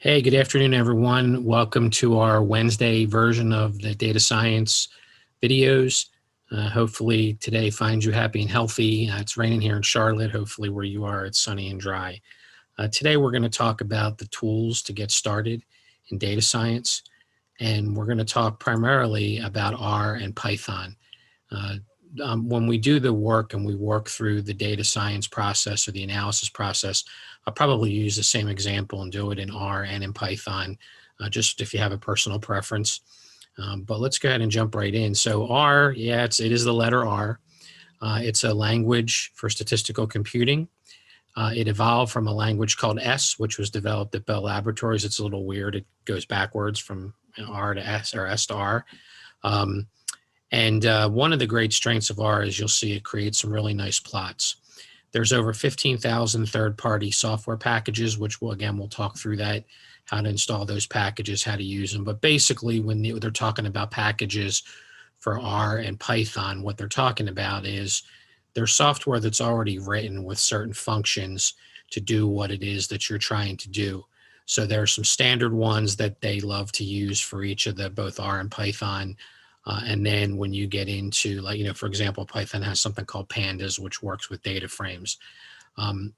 Hey, good afternoon, everyone. Welcome to our Wednesday version of the data science videos. Hopefully today finds you happy and healthy. It's raining here in Charlotte. Hopefully where you are, it's sunny and dry. Today we're going to talk about the tools to get started in data science, and we're going to talk primarily about R and Python. Uh, when we do the work and we work through the data science process or the analysis process, I'll probably use the same example and do it in R and in Python, just if you have a personal preference. But let's go ahead and jump right in. So R, yeah, it is the letter R. It's a language for statistical computing. It evolved from a language called S, which was developed at Bell Laboratories. It's a little weird. It goes backwards from R to S or S to R. And one of the great strengths of R is you'll see it creates some really nice plots. There's over 15,000 third-party software packages, which we'll talk through that, how to install those packages, how to use them. But basically, when they're talking about packages for R and Python, what they're talking about is there's software that's already written with certain functions to do what it is that you're trying to do. So there are some standard ones that they love to use for each of the both R and Python. And then when you get into, like, for example, Python has something called pandas, which works with data frames. But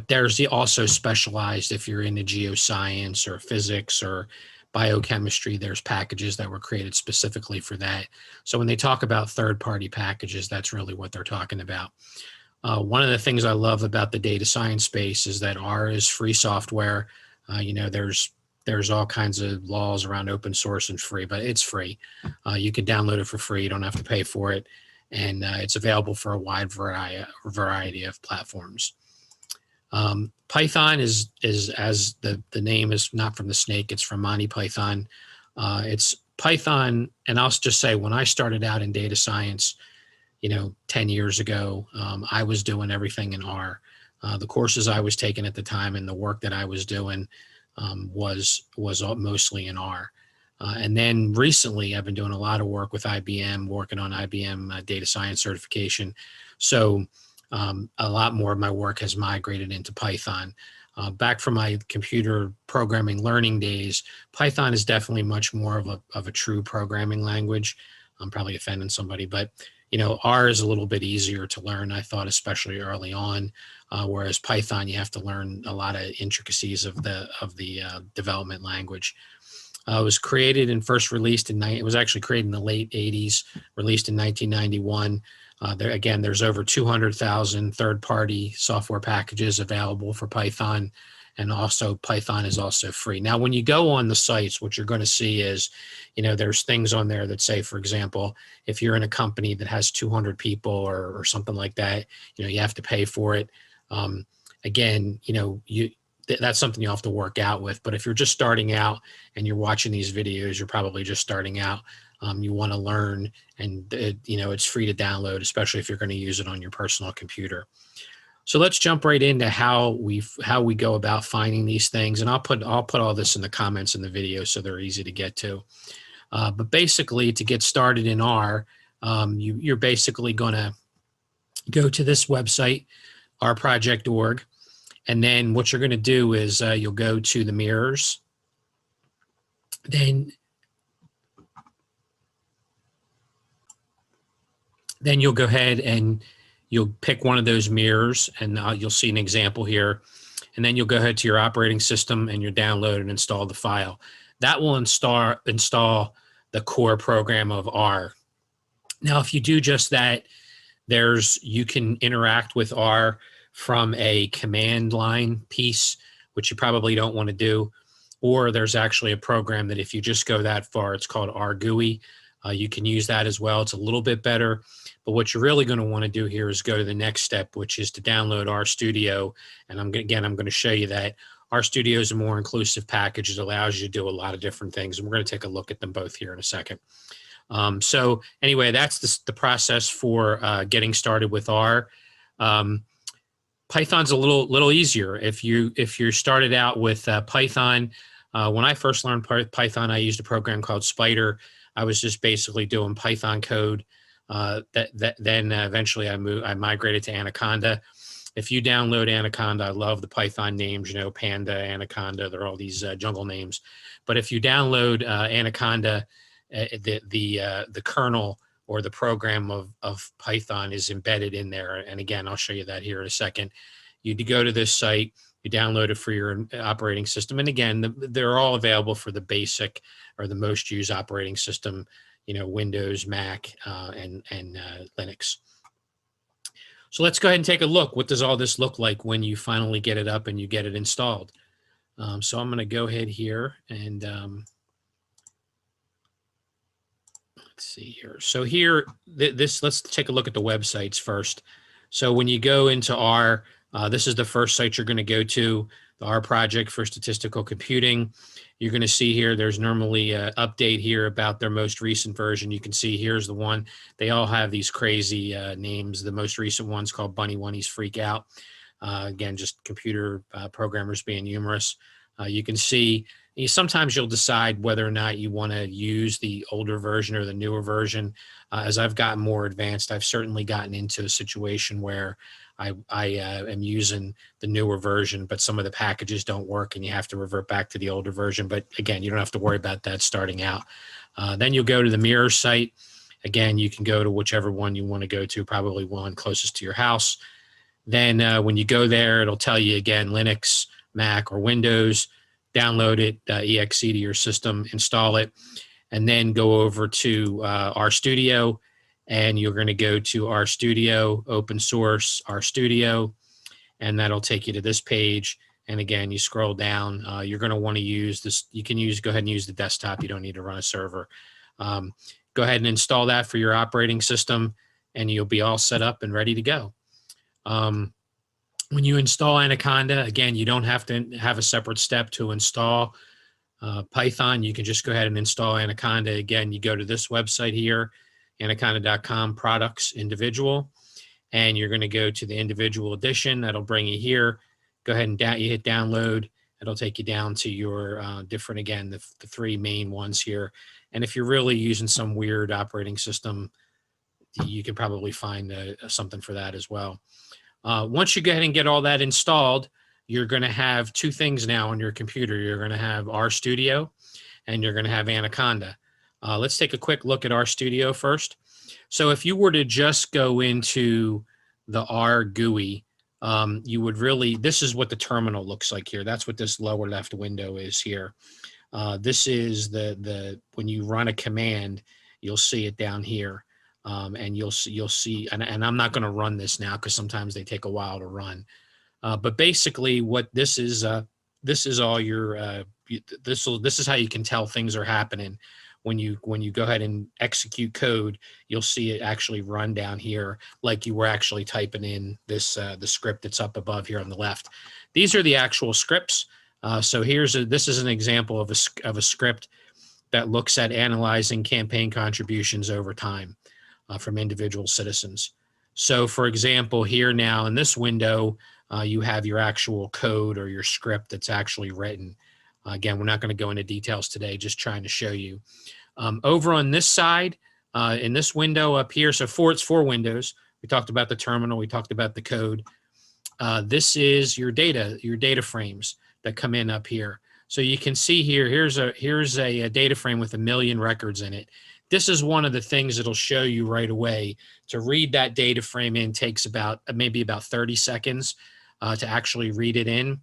there's also specialized, if you're into geoscience or physics or biochemistry, there's packages that were created specifically for that. So when they talk about third-party packages, that's really what they're talking about. One of the things I love about the data science space is that R is free software. There's all kinds of laws around open source and free, but it's free. You can download it for free. You don't have to pay for it. And it's available for a wide variety of platforms. Python is as the name is not from the snake, it's from Monty Python. It's Python, and I'll just say when I started out in data science, 10 years ago, I was doing everything in R. The courses I was taking at the time and the work that I was doing was mostly in R. And then recently, I've been doing a lot of work with IBM, working on IBM data science certification. So a lot more of my work has migrated into Python. Back from my computer programming learning days, Python is definitely much more of a true programming language. I'm probably offending somebody, but R is a little bit easier to learn, I thought, especially early on. Whereas Python, you have to learn a lot of intricacies of the development language. It was created and first released it was actually created in the late 80s, released in 1991. There's over 200,000 third-party software packages available for Python, and also Python is also free. Now, when you go on the sites, what you're going to see is, there's things on there that say, for example, if you're in a company that has 200 people or something like that, you have to pay for it. That's something you have to work out with. But if you're just starting out and you're watching these videos, you're probably just starting out. You want to learn, and it's free to download, especially if you're going to use it on your personal computer. So let's jump right into how we go about finding these things, and I'll put all this in the comments in the video so they're easy to get to. But basically, to get started in R, you're basically going to go to this website, rproject.org, and then what you're going to do is you'll go to the mirrors. Then you'll go ahead and you'll pick one of those mirrors, and you'll see an example here. And then you'll go ahead to your operating system and you'll download and install the file. That will install the core program of R. Now, if you do just that, you can interact with R from a command line piece, which you probably don't want to do. Or there's actually a program that if you just go that far, it's called RGUI. You can use that as well. It's a little bit better. But what you're really going to want to do here is go to the next step, which is to download RStudio. And I'm going to show you that RStudio is a more inclusive package. It allows you to do a lot of different things. And we're going to take a look at them both here in a second. So anyway, that's the process for getting started with R. Python's a little easier. If you started out with Python, when I first learned Python, I used a program called Spider. I was just basically doing Python code. Then eventually I migrated to Anaconda. if you download Anaconda, I love the Python names, you know, Panda, Anaconda, they're all these jungle names. But if you download Anaconda, the kernel or the program of Python is embedded in there. And again, I'll show you that here in a second. You go to this site, you download it for your operating system. And again, they're all available for the basic or the most used operating system, you know, Windows, Mac, and Linux. So let's go ahead and take a look. What does all this look like when you finally get it up and you get it installed? So I'm going to go ahead here and let's see here. So here, let's take a look at the websites first. So when you go into R, this is the first site you're going to go to, the R project for statistical computing. You're going to see here, there's normally an update here about their most recent version. You can see here's the one. They all have these crazy names. The most recent one's called Bunny Wunnies Freak Out. Again, just computer programmers being humorous. You can see sometimes you'll decide whether or not you want to use the older version or the newer version. As I've gotten more advanced, I've certainly gotten into a situation where I am using the newer version, but some of the packages don't work and you have to revert back to the older version. But again, you don't have to worry about that starting out. Then you'll go to the mirror site. Again, you can go to whichever one you want to go to, probably one closest to your house. Then when you go there, it'll tell you again, Linux, Mac, or Windows. Download it, exe to your system, install it, and then go over to RStudio, and you're going to go to RStudio, open source RStudio, and that'll take you to this page. And again, you scroll down, you're going to want to use this. You can go ahead and use the desktop. You don't need to run a server. Go ahead and install that for your operating system, and you'll be all set up and ready to go. When you install Anaconda, again, you don't have to have a separate step to install Python. You can just go ahead and install Anaconda. Again, you go to this website here, anaconda.com, products, individual, and you're going to go to the individual edition. That'll bring you here. Go ahead and you hit download. It'll take you down to your different, again, the three main ones here. And if you're really using some weird operating system, you can probably find something for that as well. Once you go ahead and get all that installed, you're going to have two things now on your computer. You're going to have RStudio and you're going to have Anaconda. Let's take a quick look at RStudio first. So if you were to just go into the R GUI, you would really, this is what the terminal looks like here. That's what this lower left window is here. This is when you run a command, you'll see it down here. And you'll see, and I'm not going to run this now because sometimes they take a while to run. But basically, what this is all your this is how you can tell things are happening. When you go ahead and execute code, you'll see it actually run down here like you were actually typing in this the script that's up above here on the left. These are the actual scripts. So this is an example of a script that looks at analyzing campaign contributions over time. From individual citizens. So for example, here now in this window, you have your actual code or your script that's actually written. Again, we're not going to go into details today, just trying to show you. Over on this side, in this window up here, so it's four windows. We talked about the terminal, we talked about the code. This is your data frames that come in up here. So you can see here, here's a data frame with 1 million records in it. This is one of the things that'll show you right away. To read that data frame in takes maybe about 30 seconds to actually read it in.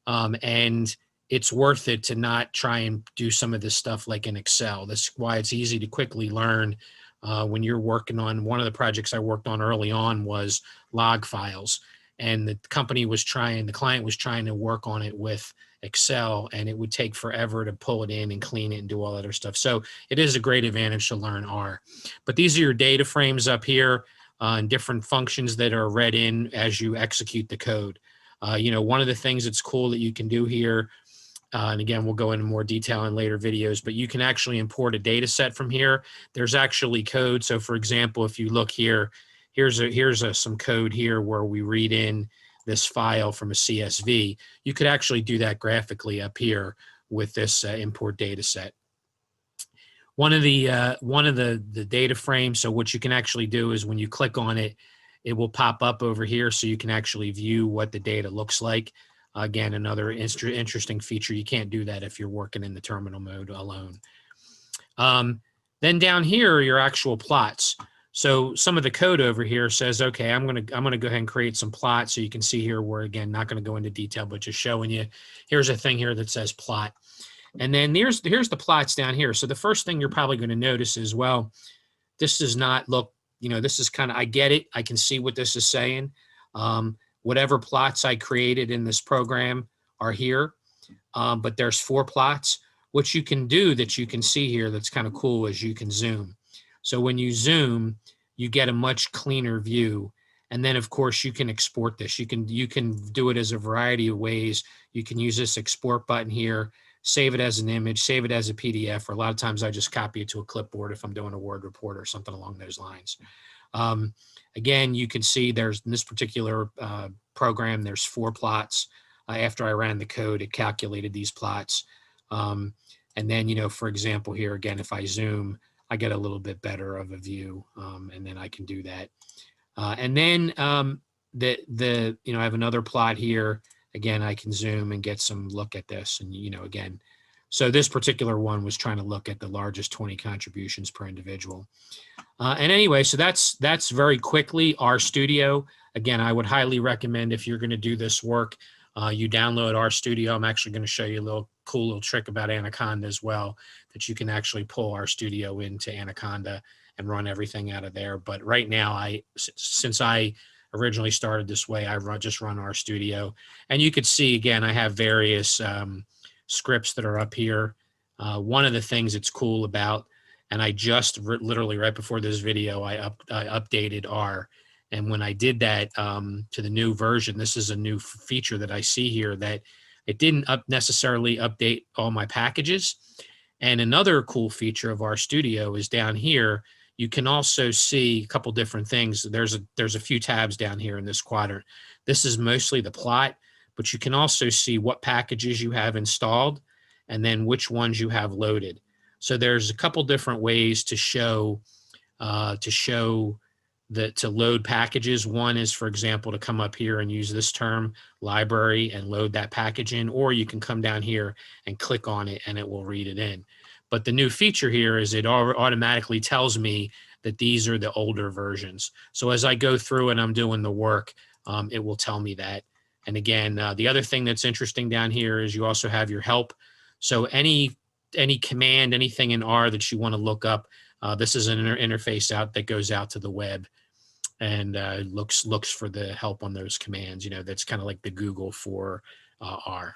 And it's worth it to not try and do some of this stuff like in Excel. That's why it's easy to quickly learn when you're working on, one of the projects I worked on early on was log files. And the client was trying to work on it with Excel, and it would take forever to pull it in and clean it and do all that other stuff. So it is a great advantage to learn R. But these are your data frames up here and different functions that are read in as you execute the code. One of the things that's cool that you can do here, and again, we'll go into more detail in later videos, but you can actually import a data set from here. There's actually code. So for example, if you look here, here's some code here where we read in this file from a CSV. You could actually do that graphically up here with this import data set. One of the data frames, so what you can actually do is when you click on it, it will pop up over here so you can actually view what the data looks like. Again, another interesting feature. You can't do that if you're working in the terminal mode alone. Then down here are your actual plots. So some of the code over here says, okay, I'm gonna go ahead and create some plots. So you can see here where, again, not going to go into detail, but just showing you. Here's a thing here that says plot. And then here's the plots down here. So the first thing you're probably going to notice is, well, this does not look, this is kind of, I get it. I can see what this is saying. Whatever plots I created in this program are here, but there's 4 plots. What you can do that you can see here that's kind of cool is you can zoom. So when you zoom, you get a much cleaner view. And then, of course, you can export this. You can do it as a variety of ways. You can use this export button here, save it as an image, save it as a PDF, or a lot of times I just copy it to a clipboard if I'm doing a Word report or something along those lines. Again, you can see there's in this particular program, there's 4 plots. After I ran the code, it calculated these plots. And then, for example, here again, if I zoom, I get a little bit better of a view, and then I can do that. And then I have another plot here. Again, I can zoom and get some look at this. And, again, so this particular one was trying to look at the largest 20 contributions per individual. And anyway, so that's very quickly RStudio. Again, I would highly recommend if you're going to do this work, you download RStudio. I'm actually going to show you a cool little trick about Anaconda as well, that you can actually pull RStudio into Anaconda and run everything out of there. But right now, since I originally started this way, I just run RStudio. And you could see, again, I have various scripts that are up here. One of the things that's cool about, and I just literally right before this video, I updated R. And when I did that to the new version, this is a new feature that I see here, that it didn't necessarily update all my packages. And another cool feature of RStudio is down here, you can also see a couple different things. There's a few tabs down here in this quadrant. This is mostly the plot, but you can also see what packages you have installed and then which ones you have loaded. So there's a couple different ways to show to load packages. One is, for example, to come up here and use this term library and load that package in, or you can come down here and click on it and it will read it in. But the new feature here is it automatically tells me that these are the older versions. So as I go through and I'm doing the work, it will tell me that. And again, the other thing that's interesting down here is you also have your help. So any command, anything in R that you want to look up, this is an interface out that goes out to the web and looks for the help on those commands. That's kind of like the Google for R.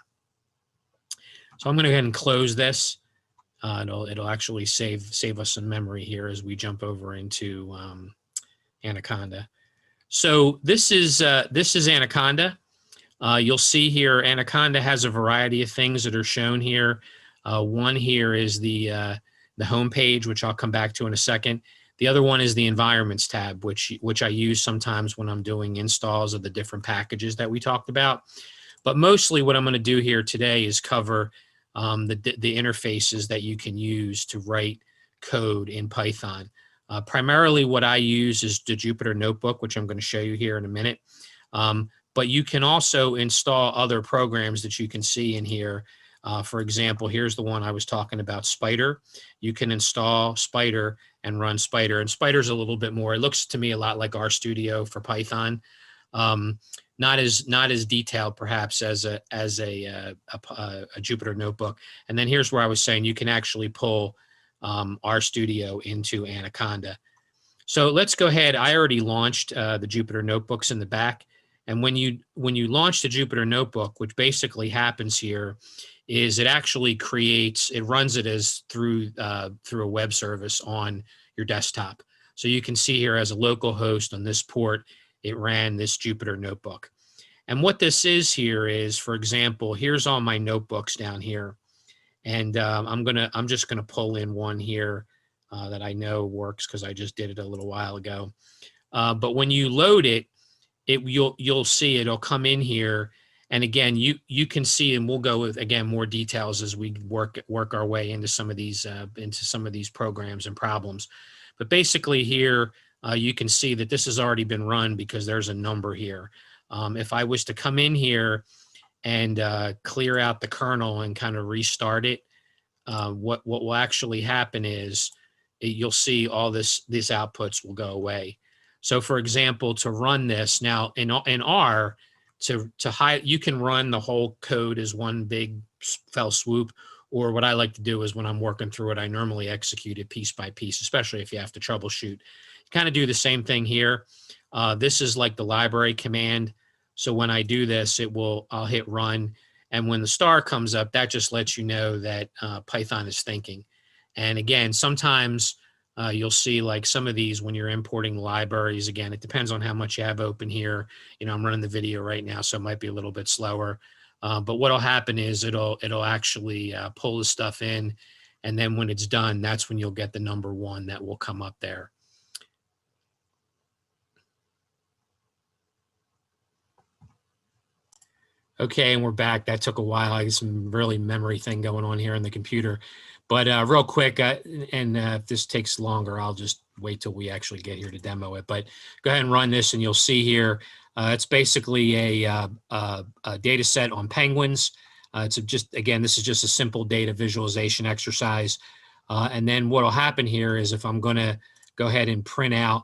So I'm going to go ahead and close this. It'll actually save us some memory here as we jump over into Anaconda. So this is Anaconda. You'll see here Anaconda has a variety of things that are shown here. One here is the home page, which I'll come back to in a second. The other one is the environments tab, which I use sometimes when I'm doing installs of the different packages that we talked about. But mostly what I'm going to do here today is cover the interfaces that you can use to write code in Python. Primarily what I use is the Jupyter Notebook, which I'm going to show you here in a minute. But you can also install other programs that you can see in here. For example, here's the one I was talking about, Spider. You can install Spider and run Spider. And Spider's a little bit more, it looks to me a lot like RStudio for Python. Not as detailed perhaps as a Jupyter Notebook. And then here's where I was saying you can actually pull RStudio into Anaconda. So let's go ahead. I already launched the Jupyter Notebooks in the back. And when you launch the Jupyter Notebook, which basically happens here, is it actually runs it as through a web service on your desktop. So you can see here as a local host on this port, it ran this Jupyter Notebook. And what this is here is, for example, here's all my notebooks down here. And I'm just gonna pull in one here that I know works because I just did it a little while ago. But when you load it, you'll see it'll come in here. And again, you can see, and we'll go with, again, more details as we work our way into some of these programs and problems. But basically here, you can see that this has already been run because there's a number here. If I was to come in here and clear out the kernel and kind of restart it, what will actually happen is you'll see all these outputs will go away. So for example, to run this now in R, to hide, you can run the whole code as one big fell swoop, or what I like to do is when I'm working through it, I normally execute it piece by piece, especially if you have to troubleshoot. Kind of do the same thing here. This is like the library command. So when I do this, I'll hit run. And when the star comes up, that just lets you know that Python is thinking. And again, sometimes you'll see like some of these when you're importing libraries. Again, it depends on how much you have open here. I'm running the video right now, so it might be a little bit slower. But what'll happen is it'll actually pull the stuff in, and then when it's done, that's when you'll get the number 1 that will come up there. Okay, and we're back. That took a while. I got some really memory thing going on here on the computer. But real quick, and if this takes longer, I'll just wait till we actually get here to demo it. But go ahead and run this, and you'll see here, it's basically a data set on penguins. Again, this is just a simple data visualization exercise. And then what will happen here is if I'm going to go ahead and print out,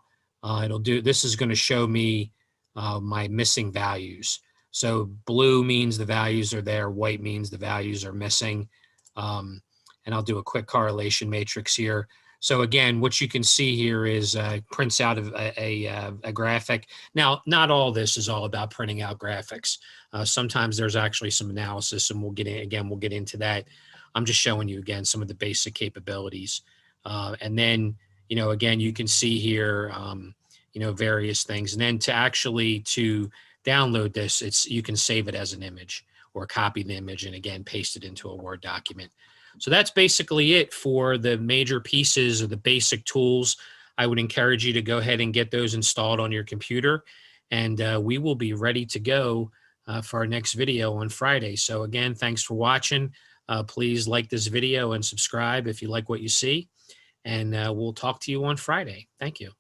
this is going to show me my missing values. So blue means the values are there, white means the values are missing. And I'll do a quick correlation matrix here. So again, what you can see here is prints out a graphic. Now, not all this is all about printing out graphics. Sometimes there's actually some analysis, and we'll get into that. I'm just showing you again some of the basic capabilities. And then, again, you can see here, various things. And then to download this, you can save it as an image or copy the image and again paste it into a Word document. So that's basically it for the major pieces of the basic tools. I would encourage you to go ahead and get those installed on your computer, and we will be ready to go for our next video on Friday. So again, thanks for watching. Please like this video and subscribe if you like what you see, and we'll talk to you on Friday. Thank you.